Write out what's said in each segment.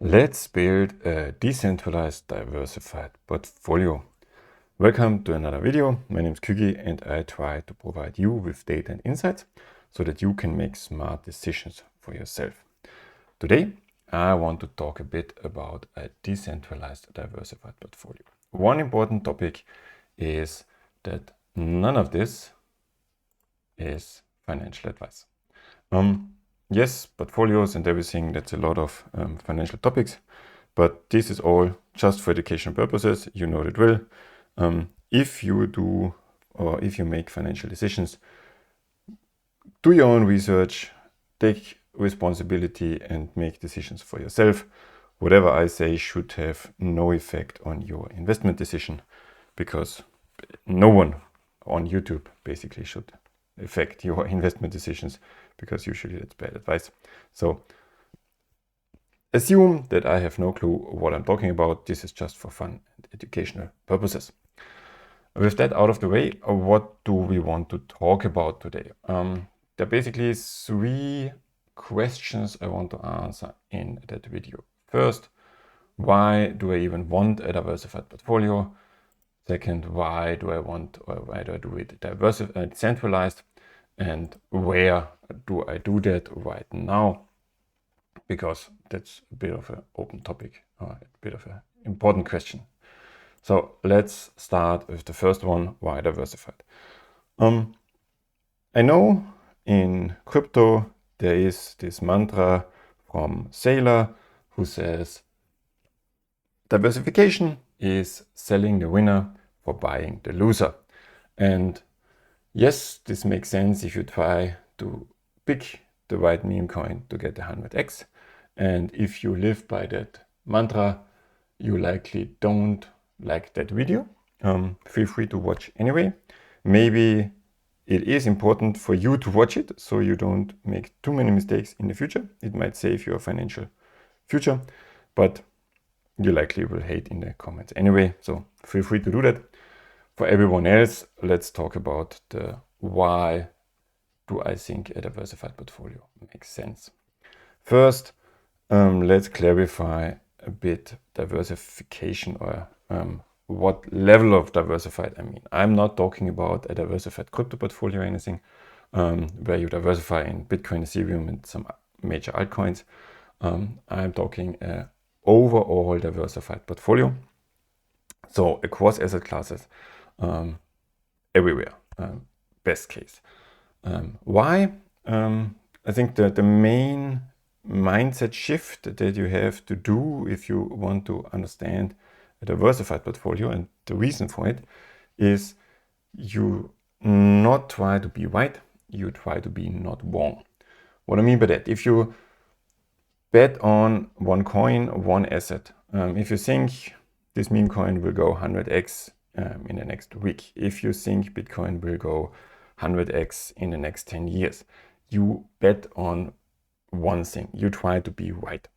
Let's build a decentralized, diversified portfolio. Welcome to another video. My name is Kügi and I try to provide you with data and insights so that you can make smart decisions for yourself. Today, I want to talk a bit about a decentralized, diversified portfolio. One important topic is that none of this is financial advice. Yes, portfolios and everything, that's a lot of financial topics, but this is all just for educational purposes. You know the drill. If you do or if you make financial decisions, do your own research, take responsibility and make decisions for yourself. Whatever I say should have no effect on your investment decision, because no one on YouTube basically should affect your investment decisions, because usually that's bad advice. So assume that I have no clue what I'm talking about. This is just for fun and educational purposes. With that out of the way, what do we want to talk about today? There are basically three questions I want to answer in that video. First, why do I even want a diversified portfolio? Second, why do I do it decentralized? And where do I do that right now? Because that's a bit of an open topic, a bit of an important question. So let's start with the first one, why diversified? I know in crypto there is this mantra from Saylor who says diversification is selling the winner for buying the loser. And yes, this makes sense if you try to pick the right meme coin to get 100x. And if you live by that mantra, you likely don't like that video. Feel free to watch anyway. Maybe it is important for you to watch it so you don't make too many mistakes in the future. It might save your financial future, but you likely will hate in the comments anyway. So feel free to do that. For everyone else, let's talk about the why do I think a diversified portfolio makes sense. First, let's clarify a bit diversification, or what level of diversified I mean. I'm not talking about a diversified crypto portfolio or anything, where you diversify in Bitcoin, Ethereum, and some major altcoins. I'm talking an overall diversified portfolio. So across asset classes, everywhere, best case. Why? I think that the main mindset shift that you have to do if you want to understand a diversified portfolio, and the reason for it is you not try to be right, you try to be not wrong. What I mean by that, if you bet on one coin, one asset, if you think this meme coin will go 100x in the next week, if you think Bitcoin will go 100x in the next 10 years, you bet on one thing. You try to be right.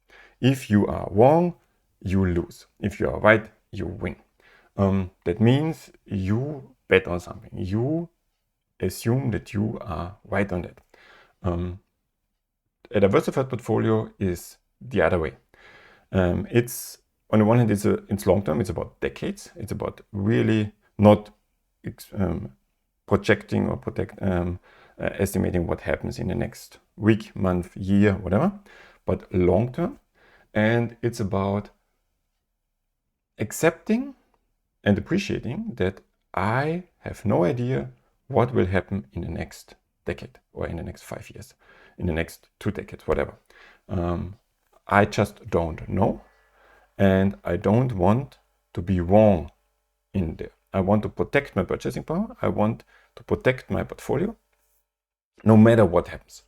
If you are wrong, you lose. If you are right, you win. That means you bet on something. You assume that you are right on that. A diversified portfolio is the other way. It's on the one hand, it's long term. It's about decades. It's about really not projecting or estimating what happens in the next week, month, year, whatever, but long term. And it's about accepting and appreciating that I have no idea what will happen in the next decade, or in the next 5 years, in the next 2 decades, whatever. I just don't know, and I don't want to be wrong in there. I want to protect my purchasing power. I want to protect my portfolio, no matter what happens.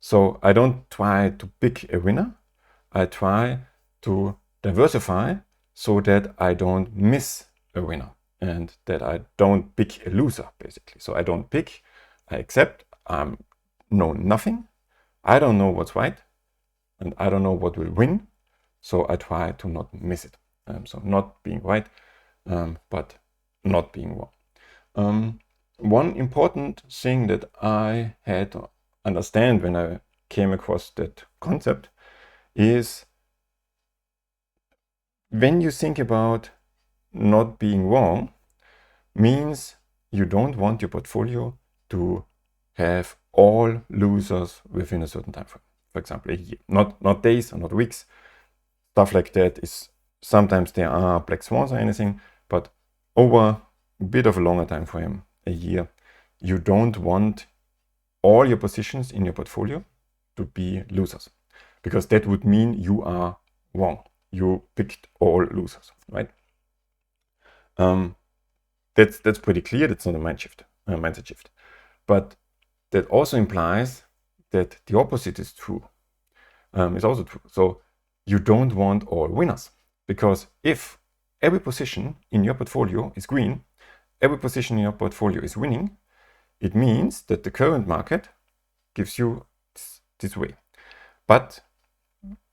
So I don't try to pick a winner. I try to diversify so that I don't miss a winner and that I don't pick a loser, basically. So I don't pick, I accept, I know nothing. I don't know what's right, and I don't know what will win. So I try to not miss it. So not being right, but not being wrong. One important thing that I had to understand when I came across that concept is when you think about not being wrong, means you don't want your portfolio to have all losers within a certain time frame. For example, a year, not days or not weeks. Stuff like that is sometimes there are black swans or anything, but over a bit of a longer time frame, a year, you don't want all your positions in your portfolio to be losers, because that would mean you are wrong. You picked all losers, right? That's pretty clear. That's not a mindset shift. But that also implies that the opposite is true. It's also true. So you don't want all winners, because if every position in your portfolio is green, every position in your portfolio is winning, it means that the current market gives you this way. But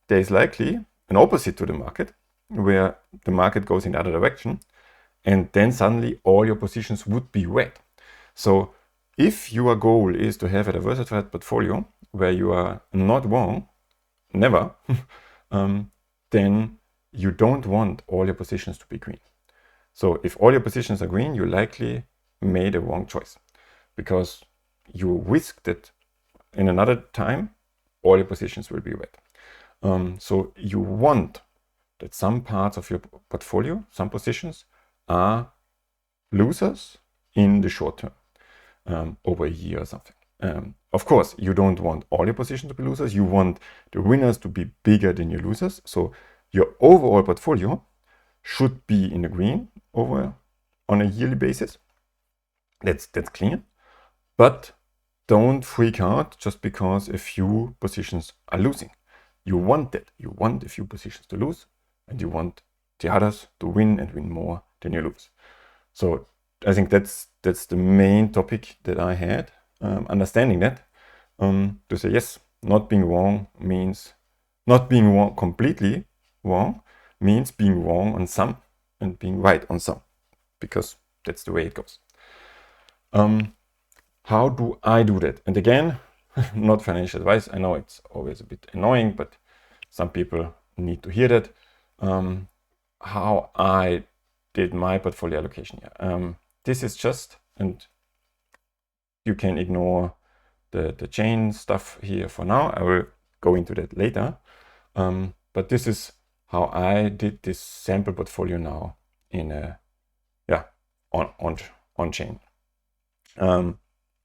there is likely an opposite to the market, where the market goes in the other direction, and then suddenly all your positions would be red. So if your goal is to have a diversified portfolio where you are not wrong, never, then you don't want all your positions to be green. So if all your positions are green, you likely made a wrong choice, because you risk that in another time all your positions will be red. So you want that some parts of your portfolio, some positions, are losers in the short term, over a year or something. Of course, you don't want all your positions to be losers. You want the winners to be bigger than your losers. So your overall portfolio should be in the green on a yearly basis. That's clear. But don't freak out just because a few positions are losing. You want that. You want a few positions to lose, and you want the others to win and win more than you lose. So I think that's the main topic that I had, understanding that, to say yes, not being wrong means not being wrong, completely wrong, means being wrong on some and being right on some, because that's the way it goes. How do I do that? And again, not financial advice. I know it's always a bit annoying, but some people need to hear that. How I did my portfolio allocation here. This is just, and you can ignore the chain stuff here for now. I will go into that later. But this is how I did this sample portfolio now in a, on chain.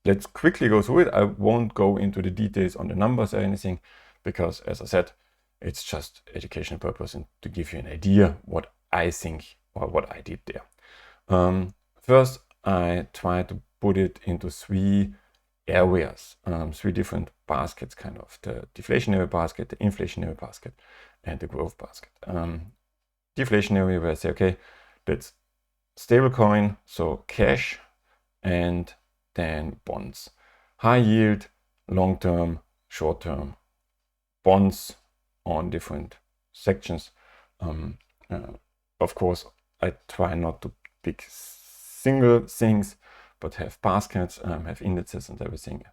Let's quickly go through it. I won't go into the details on the numbers or anything, because as I said, it's just educational purpose and to give you an idea what I think or what I did there. First, I tried to put it into three areas, three different baskets, kind of the deflationary basket, the inflationary basket, and the growth basket. Deflationary, where I say, okay, that's stablecoin, so cash, and then bonds. High yield, long term, short term, bonds on different sections. Of course, I try not to pick single things, but have baskets, have indices and everything,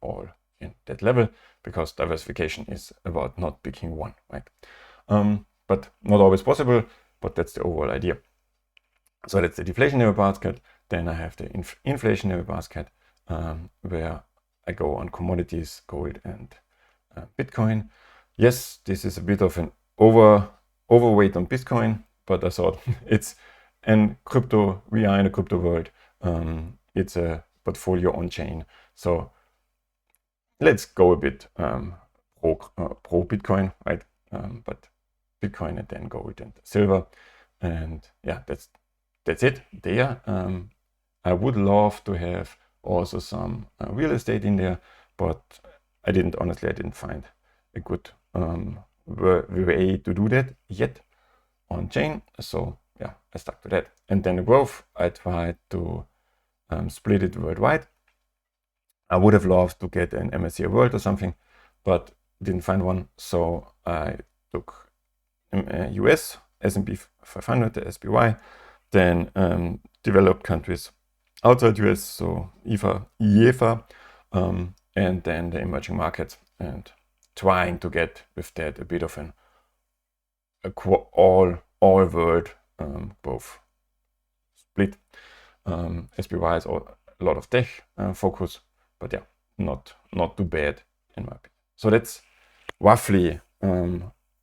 all in that level, because diversification is about not picking one, right? But not always possible, but that's the overall idea. So that's the deflationary basket. Then I have the inflationary basket, where I go on commodities, gold and Bitcoin. Yes, this is a bit of an overweight on Bitcoin, but I thought it's an crypto. We are in a crypto world. It's a portfolio on chain. So let's go a bit pro Bitcoin, right? But Bitcoin and then gold and silver, and yeah, that's it there. I would love to have also some real estate in there, but I didn't find a good way to do that yet on chain. So yeah, I stuck to that. And then the growth, I tried to split it worldwide. I would have loved to get an MSCI World or something, but didn't find one. So I took US, S&P 500, the SPY, then developed countries outside US, so IEFA, and then the emerging markets, and trying to get with that a bit of an all all world, both split. SPY is a lot of tech focus, but yeah, not too bad in my opinion. So that's roughly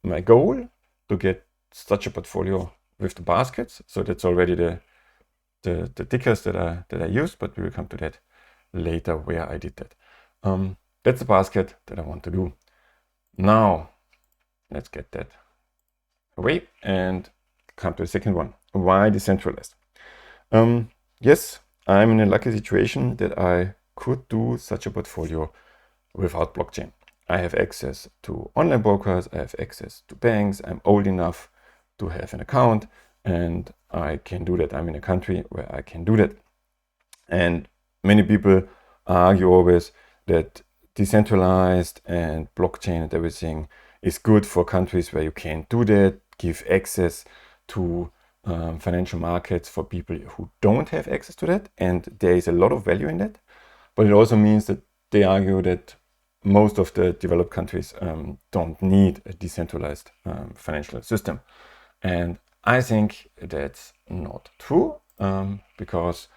my goal, to get such a portfolio with the baskets. So that's already the tickers that I use, but we will come to that later where I did that. That's the basket that I want to do. Now let's get that away and come to the second one. Why decentralized? Yes, I'm in a lucky situation that I could do such a portfolio without blockchain. I have access to online brokers, I have access to banks, I'm old enough to have an account, and I can do that. I'm in a country where I can do that. And many people argue always that decentralized and blockchain and everything is good for countries where you can't do that, give access to financial markets for people who don't have access to that. And there is a lot of value in that. But it also means that they argue that most of the developed countries don't need a decentralized financial system. And I think that's not true, because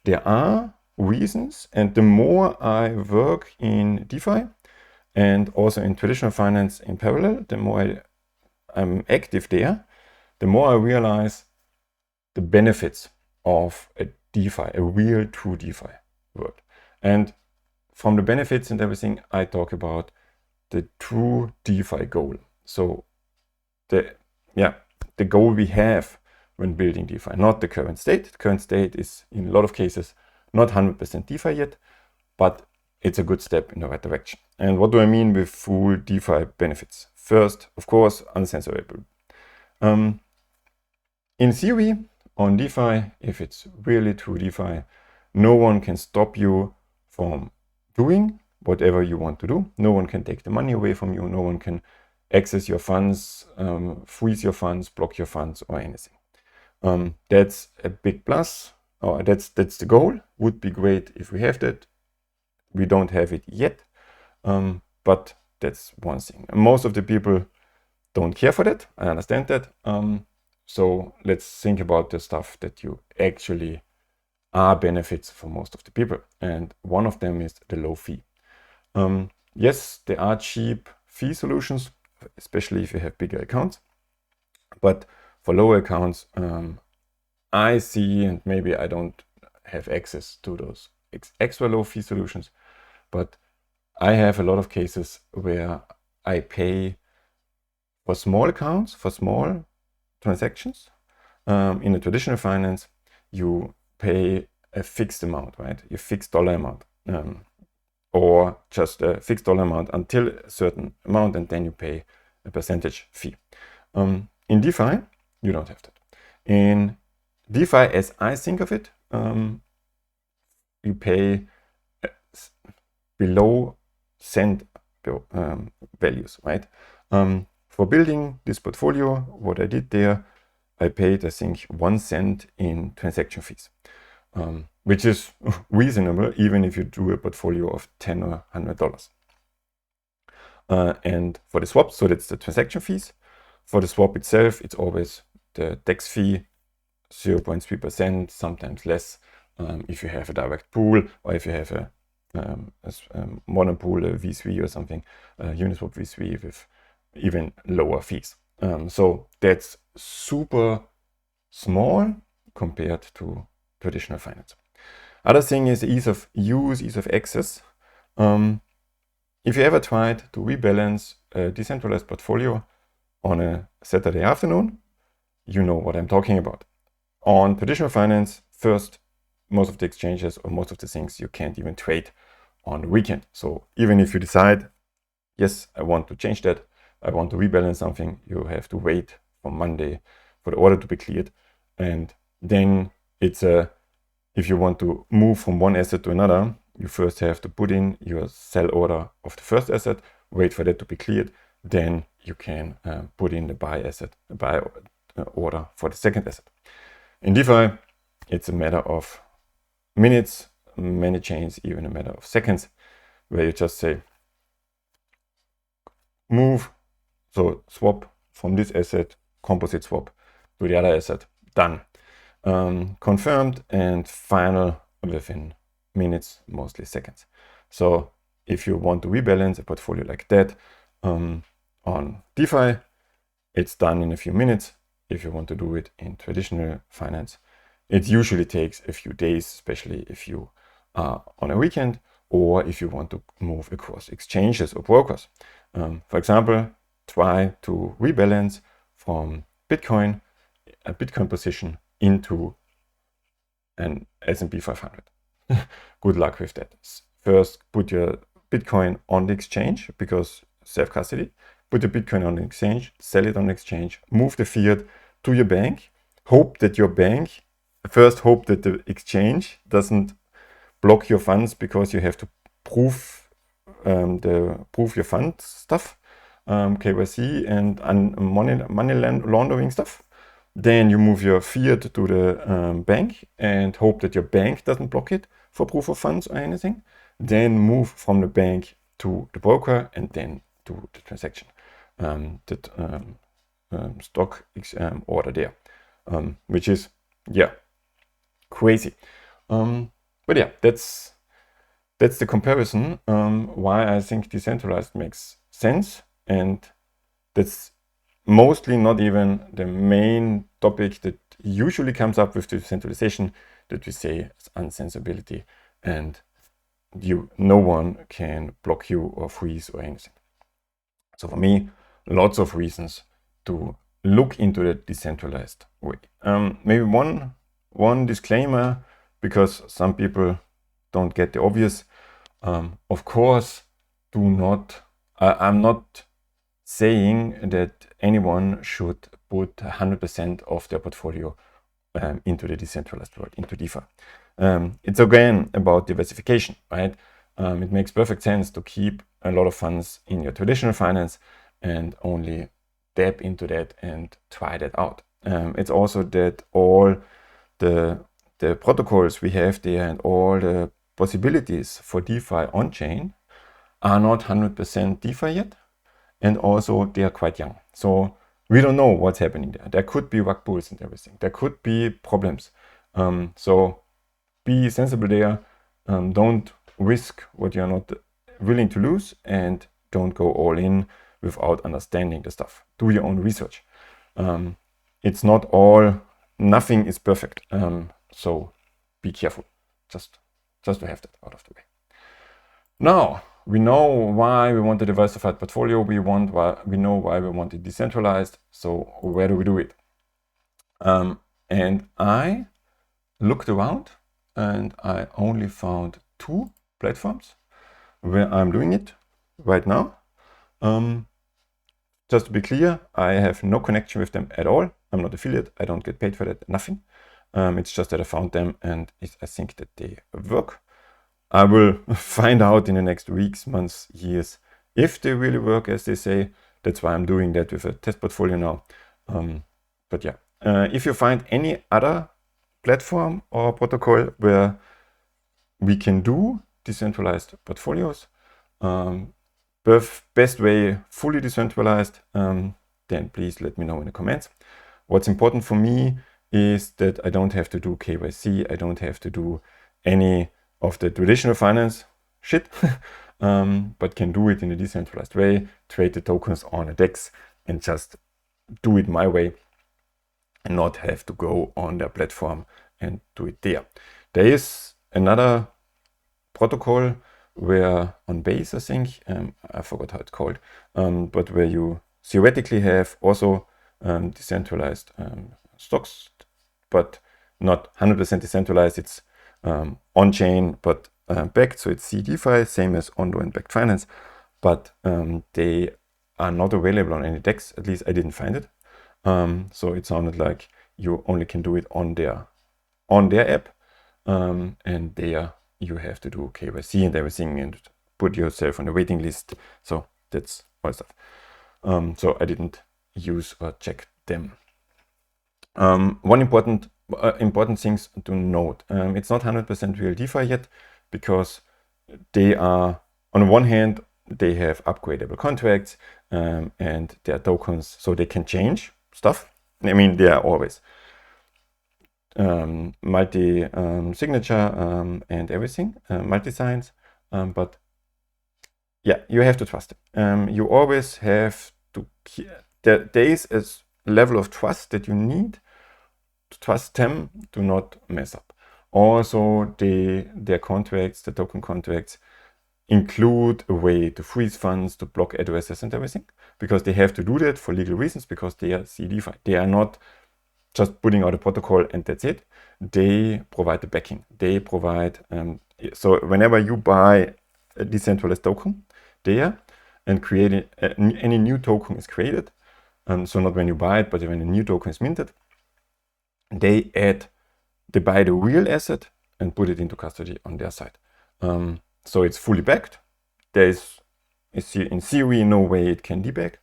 there are reasons, and the more I work in DeFi and also in traditional finance in parallel, the more I'm active there, the more I realize the benefits of a DeFi, a real true DeFi world. And from the benefits and everything, I talk about the true DeFi goal. So the goal we have when building DeFi, not the current state. The current state is in a lot of cases not 100% DeFi yet, but it's a good step in the right direction. And what do I mean with full DeFi benefits? First, of course, uncensorable. In theory, on DeFi, if it's really true DeFi, no one can stop you from doing whatever you want to do. No one can take the money away from you. No one can access your funds, freeze your funds, block your funds, or anything. That's a big plus. That's the goal. Would be great if we have that. We don't have it yet, but that's one thing. Most of the people don't care for that. I understand that. So let's think about the stuff that you actually are benefits for most of the people. And one of them is the low fee. Yes, there are cheap fee solutions, especially if you have bigger accounts. But for lower accounts, I see, and maybe I don't have access to those extra low fee solutions, but I have a lot of cases where I pay for small accounts, for small transactions. In a traditional finance, you pay a fixed amount, right? A fixed dollar amount, or just a fixed dollar amount until a certain amount, and then you pay a percentage fee. In DeFi, you don't have that. In DeFi, as I think of it, you pay below cent values, right? For building this portfolio, what I did there, I paid, I think, 1 cent in transaction fees, which is reasonable even if you do a portfolio of $10 or $100. And for the swap, so that's the transaction fees. For the swap itself, it's always the tax fee, 0.3%, sometimes less, if you have a direct pool, or if you have a modern pool, a V3 or something, Uniswap V3 with even lower fees. So that's super small compared to traditional finance. Other thing is ease of use, ease of access. If you ever tried to rebalance a decentralized portfolio on a Saturday afternoon, you know what I'm talking about. On traditional finance, first, most of the exchanges or most of the things you can't even trade on the weekend. So even if you decide, yes, I want to change that, I want to rebalance something, you have to wait for Monday for the order to be cleared. And then it's if you want to move from one asset to another, you first have to put in your sell order of the first asset, wait for that to be cleared, then you can put in the buy order for the second asset. In DeFi, it's a matter of minutes, many chains even a matter of seconds, where you just say move, so swap from this asset, composite swap, to the other asset. Done. Confirmed and final within minutes, mostly seconds. So if you want to rebalance a portfolio like that on DeFi, it's done in a few minutes. If you want to do it in traditional finance, it usually takes a few days, especially if you are on a weekend or if you want to move across exchanges or brokers. For example, try to rebalance from Bitcoin, a Bitcoin position, into an S&P 500. Good luck with that. First, put your Bitcoin on the exchange because self-custody. Put the Bitcoin on the exchange, sell it on the exchange, move the fiat to your bank. Hope that the exchange doesn't block your funds because you have to prove your fund stuff, KYC and money laundering stuff. Then you move your fiat to the bank and hope that your bank doesn't block it for proof of funds or anything. Then move from the bank to the broker and then to the transaction, stock order there, which is, yeah, crazy. But yeah, that's the comparison, why I think decentralized makes sense. And that's mostly not even the main topic that usually comes up with decentralization, that we say is unsensibility, and no one can block you or freeze or anything. So for me, lots of reasons to look into the decentralized way. Maybe one disclaimer, because some people don't get the obvious. Of course, I'm not saying that anyone should put 100% of their portfolio into the decentralized world, into DeFi. It's again about diversification, right? It makes perfect sense to keep a lot of funds in your traditional finance and only tap into that and try that out. It's also that all the protocols we have there and all the possibilities for DeFi on-chain are not 100% DeFi yet, and also they are quite young. So we don't know what's happening there. There could be rug pulls and everything. There could be problems. So be sensible there. Don't risk what you're not willing to lose, and don't go all in without understanding the stuff. Do your own research. Nothing is perfect. So be careful. Just to have that out of the way. Now, we know why we want a diversified portfolio. We know why we want it decentralized. So where do we do it? And I looked around and I only found 2 platforms where I'm doing it right now. Just to be clear, I have no connection with them at all. I'm not affiliate. I don't get paid for that. Nothing. It's just that I found them and I think that they work. I will find out in the next weeks, months, years, if they really work as they say. That's why I'm doing that with a test portfolio now. But yeah, if you find any other platform or protocol where we can do decentralized portfolios, best way fully decentralized, then please let me know in the comments. What's important for me is that I don't have to do KYC. I don't have to do any of the traditional finance shit, but can do it in a decentralized way, trade the tokens on a DEX and just do it my way and not have to go on their platform and do it there. There is another protocol where on Base, I think, I forgot how it's called, but where you theoretically have also decentralized stocks, but not 100% decentralized. It's on-chain, but backed, so it's CDeFi, same as Ondo and backed finance, but they are not available on any DEX. At least I didn't find it. So it sounded like you only can do it on their app, and there you have to do KYC and everything and put yourself on a waiting list. So that's all stuff. So I didn't use or check them. One important things to note. It's not 100% real DeFi yet, because they are, on one hand, they have upgradable contracts and their tokens, so they can change stuff. I mean, they are always multi signature and everything, multi signs, but yeah, you have to trust it. You always have to. There is a level of trust that you need to trust them to not mess up. Also, their contracts, the token contracts, include a way to freeze funds, to block addresses and everything, because they have to do that for legal reasons, because they are CDFI. They are not just putting out a protocol and that's it. They provide the backing. They provide, so whenever you buy a decentralized token there and create it, any new token is created, so not when you buy it, but when a new token is minted, they buy the real asset and put it into custody on their side. So it's fully backed. There is, in theory, no way it can debug,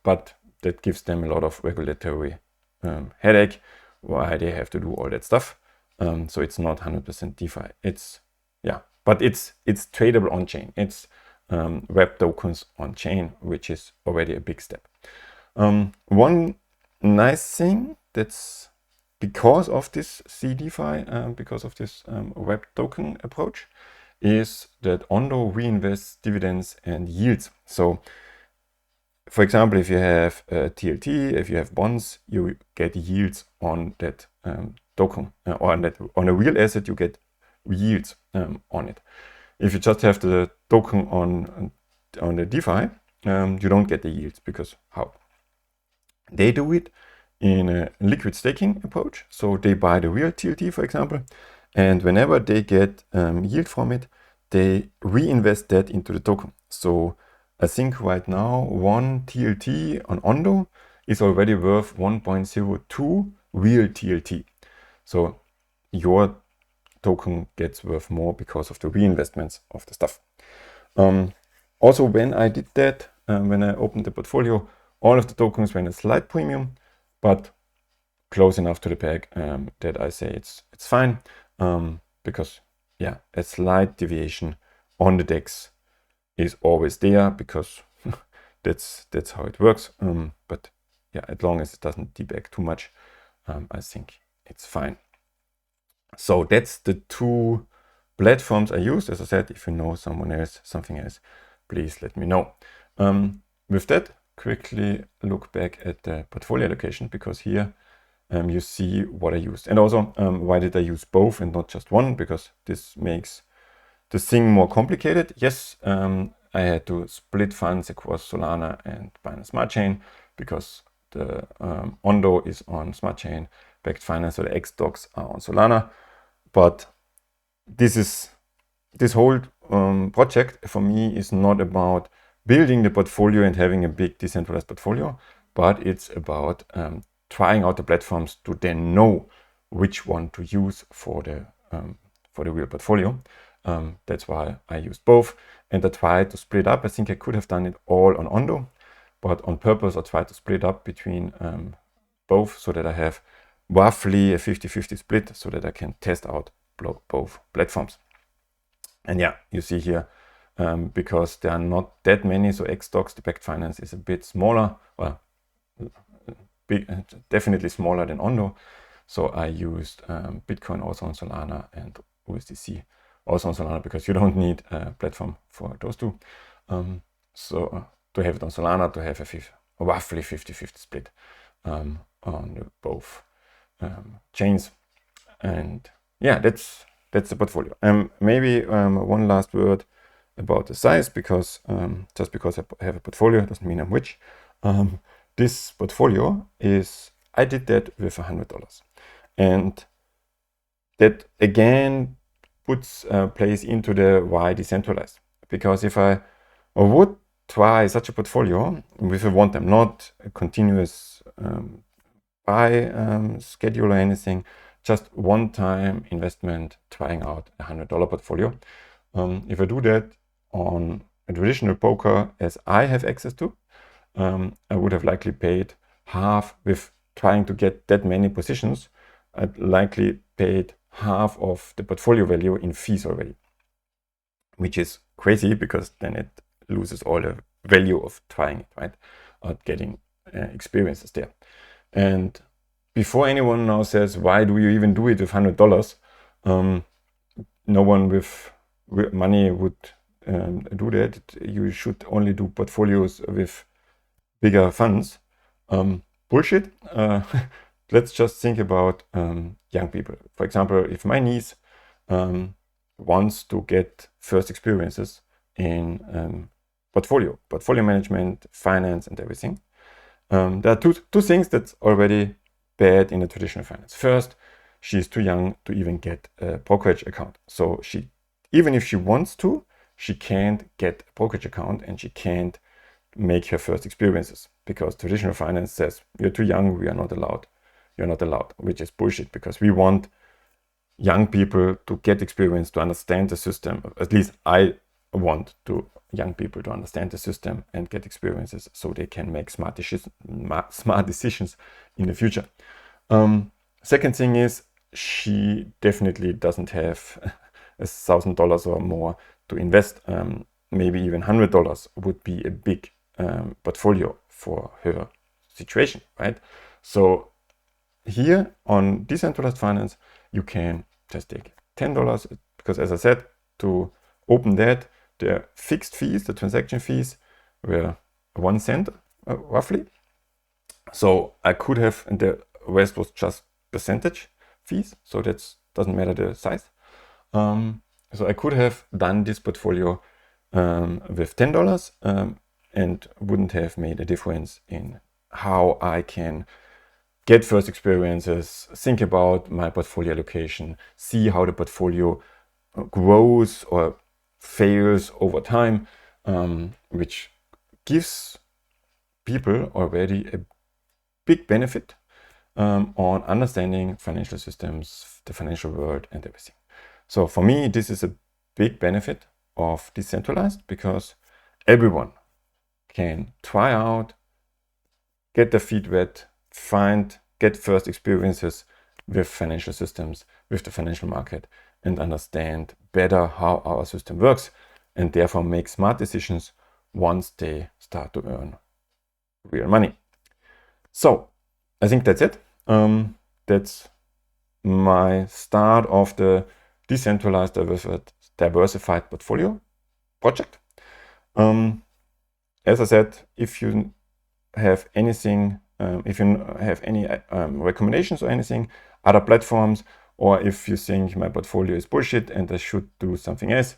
but that gives them a lot of regulatory headache, why they have to do all that stuff. So it's not 100% DeFi. But it's tradable on chain. It's web tokens on chain, which is already a big step. One nice thing that's because of this CDFI, because of this web token approach, is that Ondo reinvests dividends and yields. So, for example, if you have TLT, if you have bonds, you get yields on that token, or on a real asset, you get yields on it. If you just have the token on the DeFi, you don't get the yields, because how? They do it in a liquid staking approach. So they buy the real TLT, for example, and whenever they get yield from it, they reinvest that into the token. So I think right now one TLT on Ondo is already worth 1.02 real TLT. So your token gets worth more because of the reinvestments of the stuff. Also, when I did that, when I opened the portfolio, all of the tokens went a slight premium, but close enough to the peg that I say it's fine, because yeah, a slight deviation on the DEX is always there, because that's how it works. But yeah, as long as it doesn't debug too much, I think it's fine. So that's the two platforms I use. As I said, if you know something else, please let me know. With that, quickly look back at the portfolio allocation, because here you see what I used. And also, why did I use both and not just one? Because this makes the thing more complicated. Yes, I had to split funds across Solana and Binance Smart Chain, because the Ondo is on Smart Chain backed finance, so the XDocs are on Solana. But this whole project for me is not about building the portfolio and having a big decentralized portfolio, but it's about trying out the platforms to then know which one to use for the real portfolio. That's why I used both, and I tried to split up. I think I could have done it all on Ondo, but on purpose I tried to split up between both, so that I have roughly a 50-50 split, so that I can test out both platforms. And yeah, you see here, because there are not that many, so XDocs, the backed finance, is a bit smaller, well, definitely smaller than Ondo. So I used Bitcoin also on Solana and USDC also on Solana, because you don't need a platform for those two. So to have it on Solana, to have a roughly 50-50 split on both chains. And yeah, that's the portfolio. Maybe one last word about the size, because just because I have a portfolio doesn't mean I'm rich. This portfolio I did that with $100, and that again plays into the why decentralized. Because if I would try such a portfolio with a one-time, not a continuous buy schedule or anything, just one-time investment, trying out a $100 portfolio. If I do that on a traditional poker as I have access to, I would have likely paid half. With trying to get that many positions, I'd likely paid half of the portfolio value in fees already, which is crazy, because then it loses all the value of trying it, right? Getting experiences there. And before anyone now says, why do you even do it with $100? No one with money would do that. You should only do portfolios with bigger funds. Bullshit. Let's just think about young people. For example, if my niece wants to get first experiences in portfolio management, finance, and everything, there are two things that's already bad in the traditional finance. First, she's too young to even get a brokerage account. So even if she wants to, she can't get a brokerage account and she can't make her first experiences because traditional finance says, you're too young, we are not allowed. You're not allowed, which is bullshit because we want young people to get experience, to understand the system. At least I want young people to understand the system and get experiences so they can make smart decisions in the future. Second thing is, she definitely doesn't have $1,000 or more to invest. Maybe even $100 would be a big portfolio for her situation, right? So here on decentralized finance, you can just take $10 because, as I said, to open that, the fixed fees, the transaction fees, were 1 cent roughly. So I could have, and the rest was just percentage fees, so that doesn't matter the size. So I could have done this portfolio with $10 and wouldn't have made a difference in how I can get first experiences, think about my portfolio allocation, see how the portfolio grows or fails over time, which gives people already a big benefit on understanding financial systems, the financial world, and everything. So for me, this is a big benefit of decentralized because everyone can try out, get their feet wet, get first experiences with financial systems, with the financial market, and understand better how our system works, and therefore make smart decisions once they start to earn real money. So I think that's it. That's my start of the decentralized diversified portfolio project. As I said, if you have anything, if you have any recommendations or anything, other platforms, or if you think my portfolio is bullshit and I should do something else,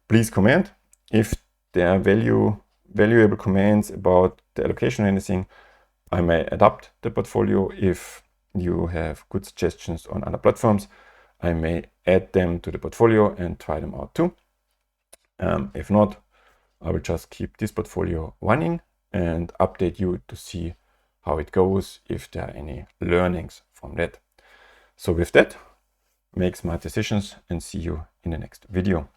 please comment. If there are valuable comments about the allocation or anything, I may adapt the portfolio. If you have good suggestions on other platforms, I may add them to the portfolio and try them out too. If not, I will just keep this portfolio running and update you to see how it goes, if there are any learnings from that. So with that, make smart decisions and see you in the next video.